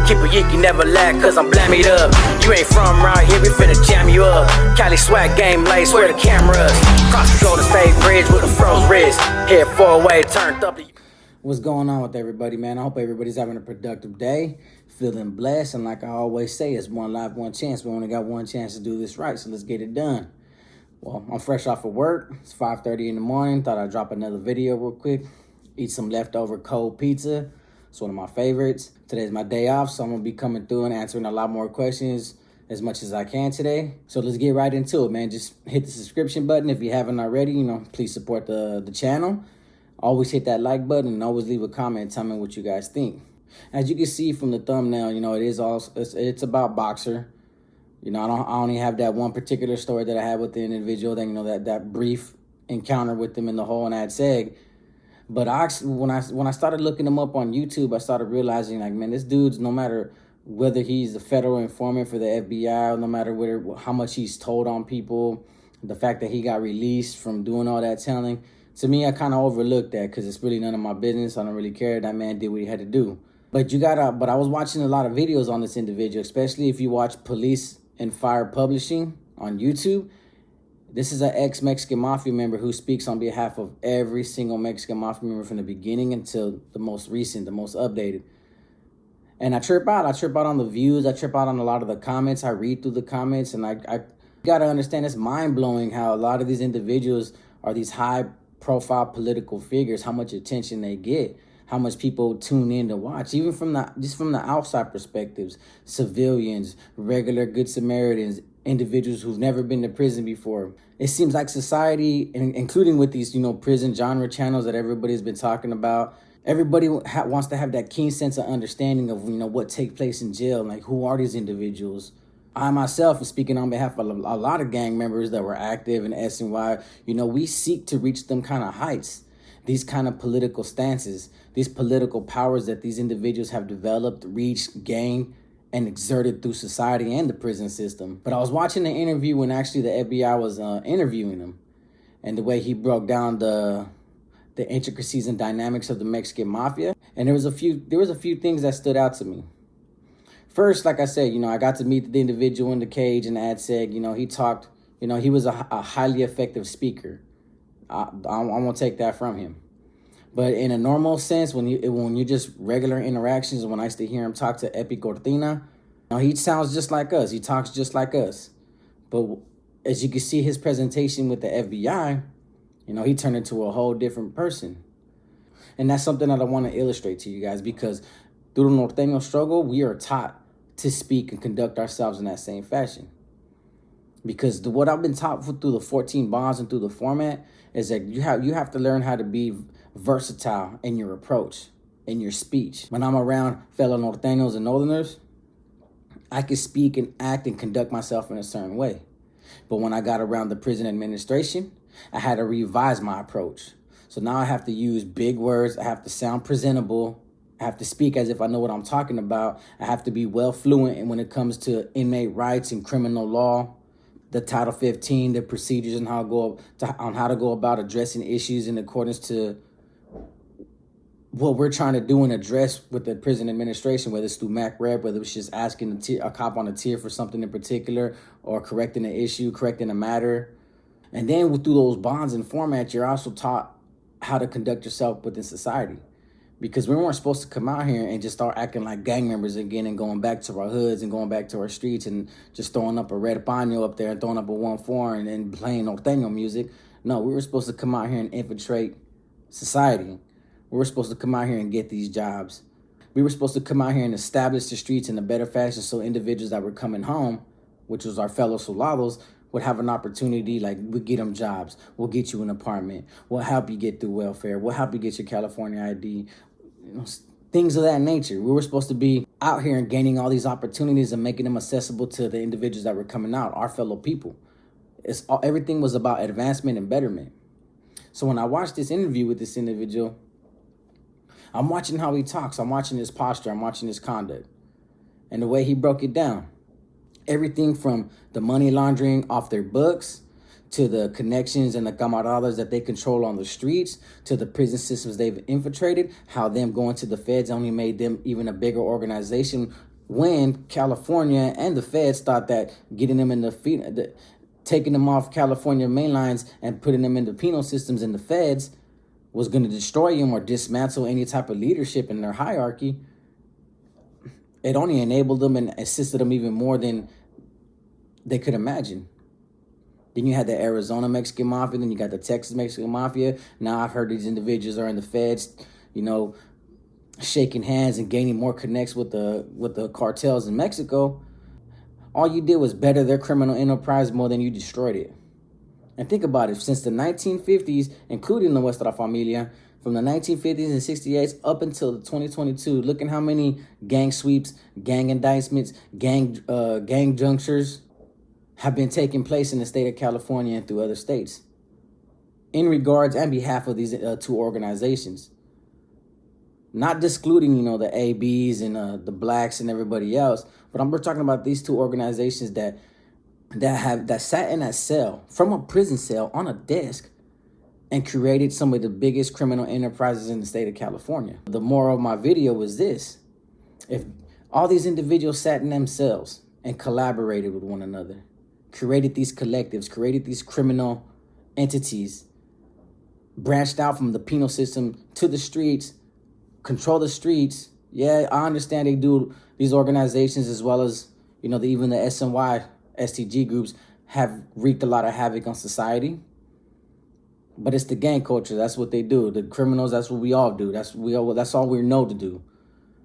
Keep a yeek, you never lack, cause I'm blammed up. You ain't from around here, we finna jam you up. Cali swag game lace, where the cameras. Cross control the state bridge with a froze wrist. Head 4-way, turned up to... What's going on with everybody, man? I hope everybody's having a productive day, feeling blessed, and like I always say, it's one life, one chance. We only got one chance to do this right, so let's get it done. Well, I'm fresh off of work. It's 5:30 in the morning. Thought I'd drop another video real quick. Eat some leftover cold pizza. It's one of my favorites. Today's my day off, so I'm gonna be coming through and answering a lot more questions as much as I can today. So let's get right into it, man. Just hit the subscription button if you haven't already. Please support the channel. Always hit that like button and always leave a comment. Tell me what you guys think. As you can see from the thumbnail, it's about Boxer. I only have that one particular story that I had with the individual. That that brief encounter with them in the hole in that seg. But when I started looking him up on YouTube, I started realizing, like, man, this dude's, no matter whether he's a federal informant for the FBI, no matter how much he's told on people, the fact that he got released from doing all that telling, to me, I kind of overlooked that because it's really none of my business. I don't really care. That man did what he had to do. But I was watching a lot of videos on this individual, especially if you watch Police and Fire Publishing on YouTube. This is an ex-Mexican Mafia member who speaks on behalf of every single Mexican Mafia member from the beginning until the most recent, the most updated. And I trip out. I trip out on the views. I trip out on a lot of the comments. I read through the comments, and I got to understand, it's mind-blowing how a lot of these individuals are these high-profile political figures, how much attention they get, how much people tune in to watch, even from the outside perspectives, civilians, regular Good Samaritans, individuals who've never been to prison before. It seems like society, including with these, prison genre channels that everybody's been talking about, everybody wants to have that keen sense of understanding of, what takes place in jail. Like, who are these individuals? I myself am speaking on behalf of a lot of gang members that were active in SNY. We seek to reach them kind of heights, these kind of political stances, these political powers that these individuals have developed, reached, gained, and exerted through society and the prison system. But I was watching the interview when actually the FBI was interviewing him, and the way he broke down the intricacies and dynamics of the Mexican Mafia. And there was a few things that stood out to me. First, like I said, I got to meet the individual in the cage and ad seg. He talked, he was a highly effective speaker. I won't take that from him. But in a normal sense, when you just regular interactions, when I used to hear him talk to Epi Cortina, he sounds just like us. He talks just like us. But as you can see his presentation with the FBI, he turned into a whole different person. And that's something that I want to illustrate to you guys, because through the Norteño struggle, we are taught to speak and conduct ourselves in that same fashion. Because what I've been taught through the 14 bonds and through the format is that you have to learn how to be versatile in your approach, in your speech. When I'm around fellow Norteños and Northerners, I can speak and act and conduct myself in a certain way. But when I got around the prison administration, I had to revise my approach. So now I have to use big words. I have to sound presentable. I have to speak as if I know what I'm talking about. I have to be well fluent when it comes to inmate rights and criminal law, the Title 15, the procedures and how to go about addressing issues in accordance to what we're trying to do and address with the prison administration, whether it's through MAC-REP, whether it's just asking a cop on a tier for something in particular, or correcting an issue, correcting a matter. And then through those bonds and formats, you're also taught how to conduct yourself within society. Because we weren't supposed to come out here and just start acting like gang members again and going back to our hoods and going back to our streets and just throwing up a red paño up there and throwing up a 1-4 and playing Norteño music. No, we were supposed to come out here and infiltrate society. We were supposed to come out here and get these jobs. We were supposed to come out here and establish the streets in a better fashion so individuals that were coming home, which was our fellow soldados, would have an opportunity. Like, we'll get them jobs. We'll get you an apartment. We'll help you get through welfare. We'll help you get your California ID. Things of that nature. We were supposed to be out here and gaining all these opportunities and making them accessible to the individuals that were coming out, our fellow people. Everything was about advancement and betterment. So when I watched this interview with this individual, I'm watching how he talks. I'm watching his posture. I'm watching his conduct. And the way he broke it down. Everything from the money laundering off their books to the connections and the camaradas that they control on the streets, to the prison systems they've infiltrated, how them going to the feds only made them even a bigger organization when California and the feds thought that getting them in taking them off California main lines and putting them in the penal systems in the feds was going to destroy them or dismantle any type of leadership in their hierarchy. It only enabled them and assisted them even more than they could imagine. Then you had the Arizona Mexican Mafia, then you got the Texas Mexican Mafia. Now I've heard these individuals are in the feds, shaking hands and gaining more connects with the cartels in Mexico. All you did was better their criminal enterprise more than you destroyed it. And think about it, since the 1950s, including the Nuestra Familia, from the 1950s and 68s up until 2022, look at how many gang sweeps, gang indictments, gang junctures have been taking place in the state of California and through other states in regards and behalf of these two organizations. Not excluding, the ABs and the blacks and everybody else, but we're talking about these two organizations that sat in that cell, from a prison cell on a desk, and created some of the biggest criminal enterprises in the state of California. The moral of my video was this: if all these individuals sat in themselves and collaborated with one another, created these collectives, created these criminal entities, branched out from the penal system to the streets, control the streets. Yeah, I understand they do, these organizations as well as, even the SNY, STG groups have wreaked a lot of havoc on society. But it's the gang culture. That's what they do. The criminals, that's what we all do. That's all we know to do.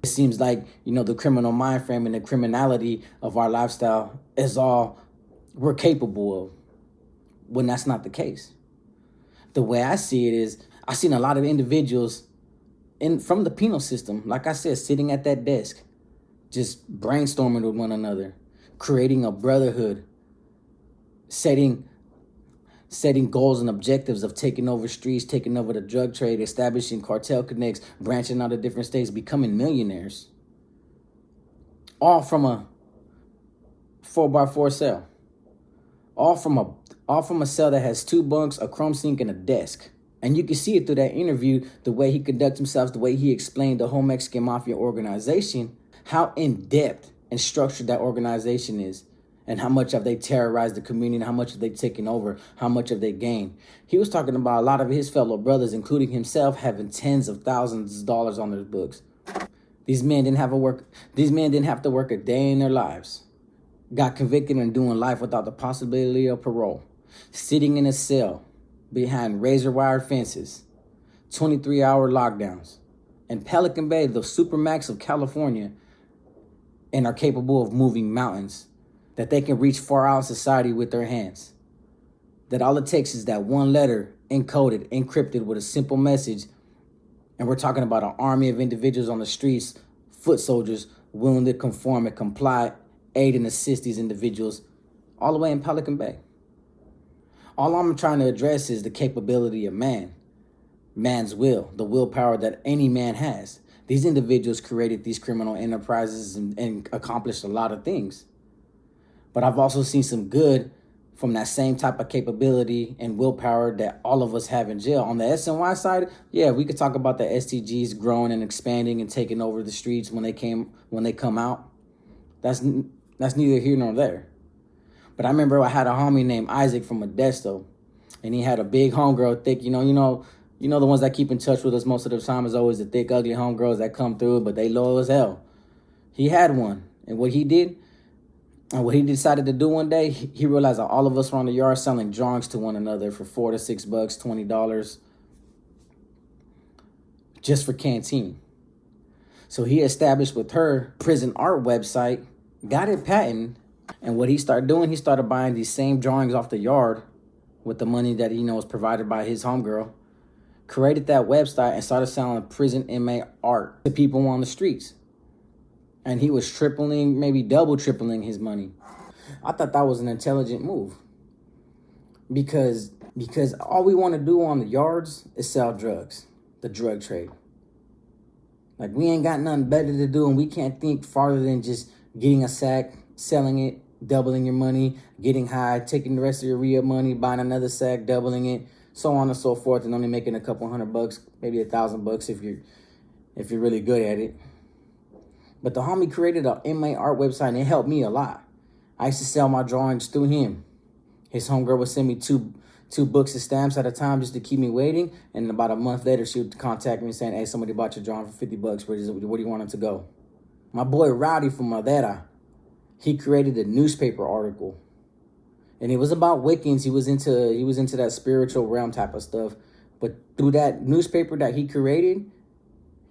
It seems like, the criminal mind frame and the criminality of our lifestyle is all we're capable of, when that's not the case. The way I see it is, I've seen a lot of individuals from the penal system, like I said, sitting at that desk, just brainstorming with one another, creating a brotherhood, setting goals and objectives of taking over streets, taking over the drug trade, establishing cartel connects, branching out of different states, becoming millionaires. All from a 4x4 cell. All from a cell that has 2 bunks, a chrome sink, and a desk. And you can see it through that interview, the way he conducts himself, the way he explained the whole Mexican Mafia organization, how in-depth and structured that organization is, and how much have they terrorized the community, and how much have they taken over, how much have they gained. He was talking about a lot of his fellow brothers, including himself, having tens of thousands of dollars on their books. These men didn't have to work a day in their lives. Got convicted and doing life without the possibility of parole. Sitting in a cell behind razor wire fences, 23-hour lockdowns. In Pelican Bay, the supermax of California, and are capable of moving mountains, that they can reach far out in society with their hands. That all it takes is that one letter, encoded, encrypted with a simple message, and we're talking about an army of individuals on the streets, foot soldiers, willing to conform and comply, aid and assist these individuals, all the way in Pelican Bay. All I'm trying to address is the capability of man's will, the willpower that any man has. These individuals created these criminal enterprises and accomplished a lot of things. But I've also seen some good from that same type of capability and willpower that all of us have in jail. On the SNY side, yeah, we could talk about the STGs growing and expanding and taking over the streets when they come out. That's neither here nor there. But I remember I had a homie named Isaac from Modesto, and he had a big homegirl, thick, the ones that keep in touch with us most of the time is always the thick, ugly homegirls that come through, but they low as hell. He had one, and what he decided to do one day, he realized that all of us were on the yard selling drawings to one another for $4 to $6, $20, just for canteen. So he established with her prison art website, got it patented, and what he started doing, he started buying these same drawings off the yard with the money that was provided by his homegirl, created that website and started selling prison inmate art to people on the streets. And he was tripling, maybe double tripling his money. I thought that was an intelligent move. Because all we want to do on the yards is sell drugs, the drug trade. Like, we ain't got nothing better to do, and we can't think farther than just getting a sack, selling it, doubling your money, getting high, taking the rest of your re-up money, buying another sack, doubling it, so on and so forth, and only making a couple $100, maybe $1,000 if you're really good at it. But the homie created an inmate art website and it helped me a lot. I used to sell my drawings through him. His homegirl would send me two books of stamps at a time just to keep me waiting. And about a month later, she would contact me saying, hey, somebody bought your drawing for $50. Where do you want it to go? My boy Rowdy from Madera, he created a newspaper article. And it was about Wiccans. He was into that spiritual realm type of stuff. But through that newspaper that he created,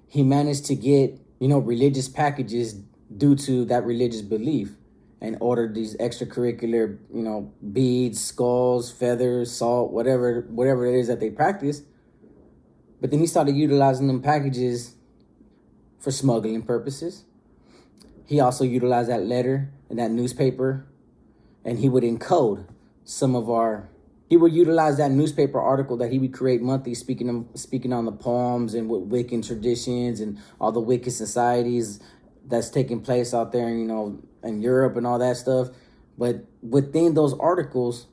he managed to get, religious packages due to that religious belief, and ordered these extracurricular, beads, skulls, feathers, salt, whatever it is that they practice. But then he started utilizing them packages for smuggling purposes. He also utilized that letter and that newspaper, and he would encode he would utilize that newspaper article that he would create monthly, speaking on the poems and what Wiccan traditions and all the Wiccan societies that's taking place out there, in Europe and all that stuff. But within those articles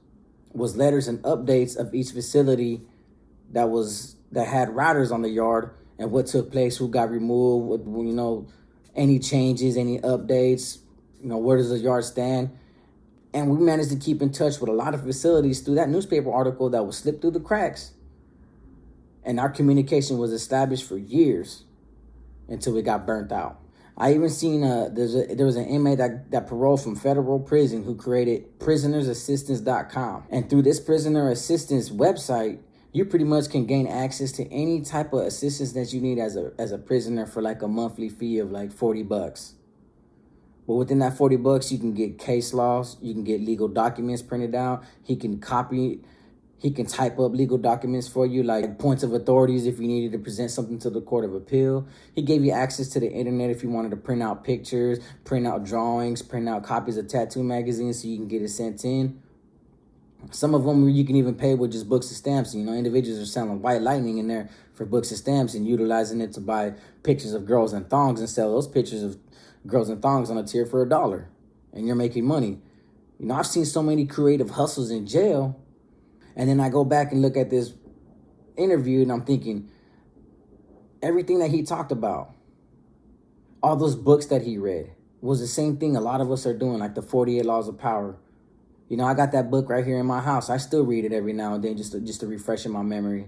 was letters and updates of each facility that had riders on the yard and what took place, who got removed, any changes, any updates, where does the yard stand? And we managed to keep in touch with a lot of facilities through that newspaper article that was slipped through the cracks. And our communication was established for years until we got burnt out. I even seen there was an inmate that paroled from federal prison who created prisonersassistance.com. And through this prisoner assistance website, you pretty much can gain access to any type of assistance that you need as a prisoner for like a monthly fee of like $40. But within that $40, you can get case laws, you can get legal documents printed out. He can type up legal documents for you, like points of authorities if you needed to present something to the Court of Appeal. He gave you access to the internet if you wanted to print out pictures, print out drawings, print out copies of tattoo magazines so you can get it sent in. Some of them you can even pay with just books and stamps. Individuals are selling white lightning in there for books and stamps and utilizing it to buy pictures of girls in thongs and sell those pictures of girls in thongs on a tier for $1. And you're making money. I've seen so many creative hustles in jail. And then I go back and look at this interview and I'm thinking, everything that he talked about, all those books that he read, was the same thing a lot of us are doing, like the 48 Laws of Power. I got that book right here in my house. I still read it every now and then just to refresh in my memory.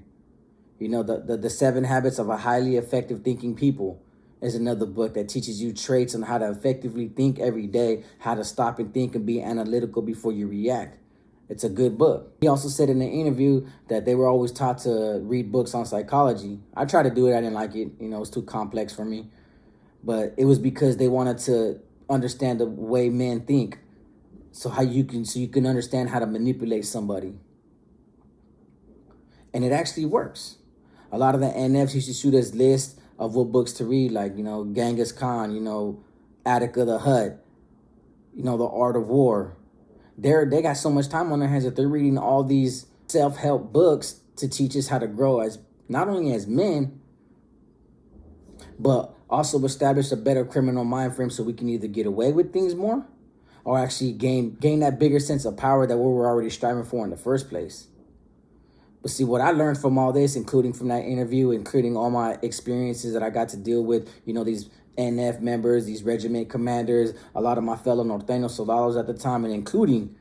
The 7 Habits of a Highly Effective Thinking People is another book that teaches you traits on how to effectively think every day, how to stop and think and be analytical before you react. It's a good book. He also said in the interview that they were always taught to read books on psychology. I tried to do it. I didn't like it. It was too complex for me. But it was because they wanted to understand the way men think. So you can understand how to manipulate somebody. And it actually works. A lot of the NFs used to shoot us lists of what books to read, like, Genghis Khan, Attica the Hut, The Art of War. They got so much time on their hands that they're reading all these self-help books to teach us how to grow as not only as men, but also establish a better criminal mind frame so we can either get away with things more or actually gain that bigger sense of power that we were already striving for in the first place. But see, what I learned from all this, including from that interview, including all my experiences that I got to deal with, these NF members, these regiment commanders, a lot of my fellow Norteño soldados at the time, and including,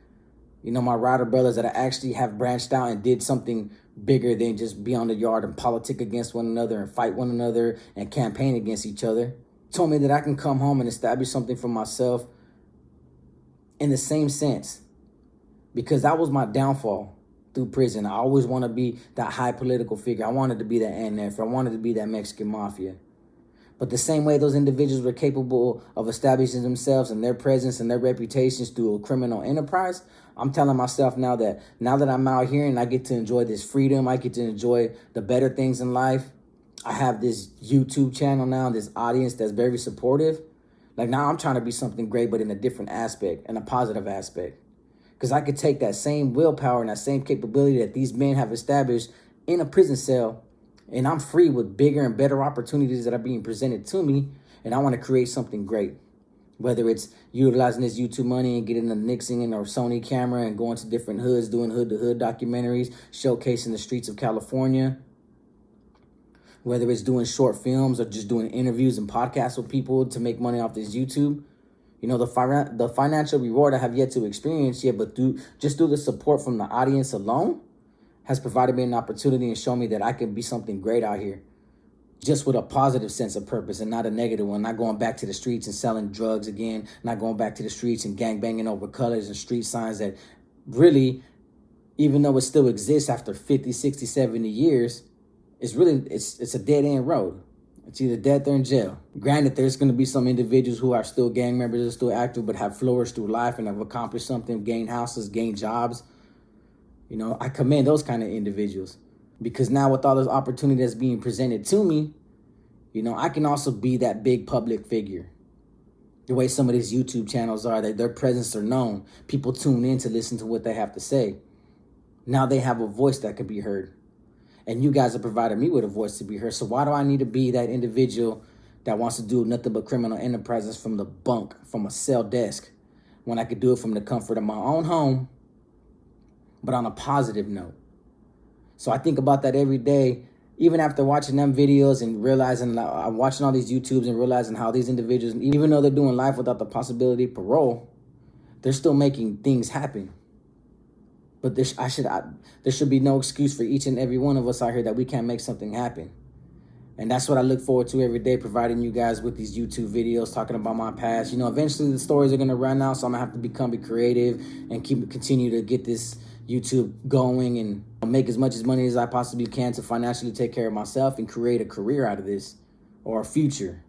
my rider brothers that I actually have branched out and did something bigger than just be on the yard and politic against one another and fight one another and campaign against each other. Told me that I can come home and establish something for myself in the same sense, because that was my downfall through prison. I always want to be that high political figure. I wanted to be that NF. I wanted to be that Mexican mafia. But the same way those individuals were capable of establishing themselves and their presence and their reputations through a criminal enterprise, I'm telling myself now that I'm out here and I get to enjoy this freedom, I get to enjoy the better things in life. I have this YouTube channel now, this audience that's very supportive. Like now I'm trying to be something great, but in a different aspect, in a positive aspect. Because I could take that same willpower and that same capability that these men have established in a prison cell, and I'm free with bigger and better opportunities that are being presented to me, and I want to create something great. Whether it's utilizing this YouTube money and getting a Nixon or Sony camera and going to different hoods, doing hood-to-hood documentaries, showcasing the streets of California. Whether it's doing short films or just doing interviews and podcasts with people to make money off this YouTube. You know, the financial reward I have yet to experience yet, but through the support from the audience alone has provided me an opportunity and shown me that I can be something great out here. Just with a positive sense of purpose and not a negative one. Not going back to the streets and selling drugs again. Not going back to the streets and gangbanging over colors and street signs that really, even though it still exists after 50, 60, 70 years, it's a dead end road. It's either death or in jail. Granted, there's going to be some individuals who are still gang members, are still active, but have flourished through life and have accomplished something, gained houses, gained jobs. You know, I commend those kind of individuals. Because now with all this opportunity that's being presented to me, you know, I can also be that big public figure. The way some of these YouTube channels are, that their presence are known. People tune in to listen to what they have to say. Now they have a voice that can be heard. And you guys have provided me with a voice to be heard. So why do I need to be that individual that wants to do nothing but criminal enterprises from the bunk, from a cell desk, when I could do it from the comfort of my own home, but on a positive note? So I think about that every day, even after watching them videos and realizing, I'm watching all these YouTubes and realizing how these individuals, even though they're doing life without the possibility of parole, they're still making things happen. But there should be no excuse for each and every one of us out here that we can't make something happen. And that's what I look forward to every day, providing you guys with these YouTube videos, talking about my past. You know, eventually the stories are going to run out, so I'm going to have to become creative and continue to get this YouTube going and make as much money as I possibly can to financially take care of myself and create a career out of this, or a future.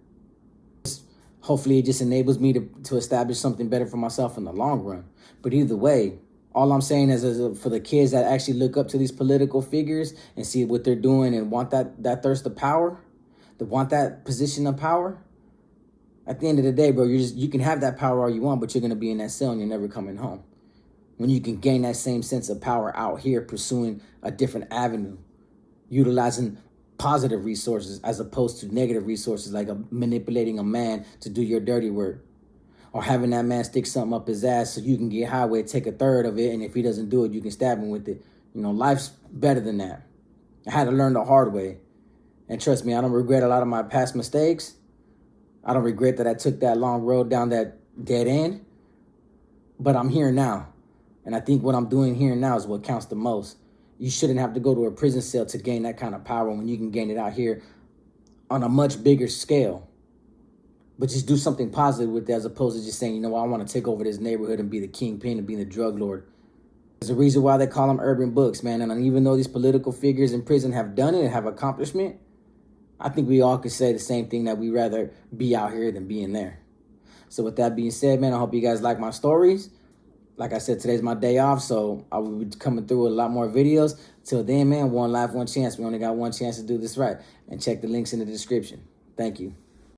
Hopefully it just enables me to establish something better for myself in the long run. But either way, all I'm saying is for the kids that actually look up to these political figures and see what they're doing and want that thirst of power, that want that position of power, at the end of the day, bro, you can have that power all you want, but you're going to be in that cell and you're never coming home. When you can gain that same sense of power out here, pursuing a different avenue, utilizing positive resources as opposed to negative resources, like manipulating a man to do your dirty work, or having that man stick something up his ass so you can get highway, take a third of it, and if he doesn't do it, you can stab him with it. You know, life's better than that. I had to learn the hard way. And trust me, I don't regret a lot of my past mistakes. I don't regret that I took that long road down that dead end. But I'm here now. And I think what I'm doing here now is what counts the most. You shouldn't have to go to a prison cell to gain that kind of power when you can gain it out here on a much bigger scale. But just do something positive with it, as opposed to just saying, you know what, I want to take over this neighborhood and be the kingpin and be the drug lord. There's a reason why they call them urban books, man. And even though these political figures in prison have done it and have accomplishment, I think we all could say the same thing, that we rather be out here than be in there. So with that being said, man, I hope you guys like my stories. Like I said, today's my day off, so I will be coming through with a lot more videos. Till then, man, one life, one chance. We only got one chance to do this right. And check the links in the description. Thank you.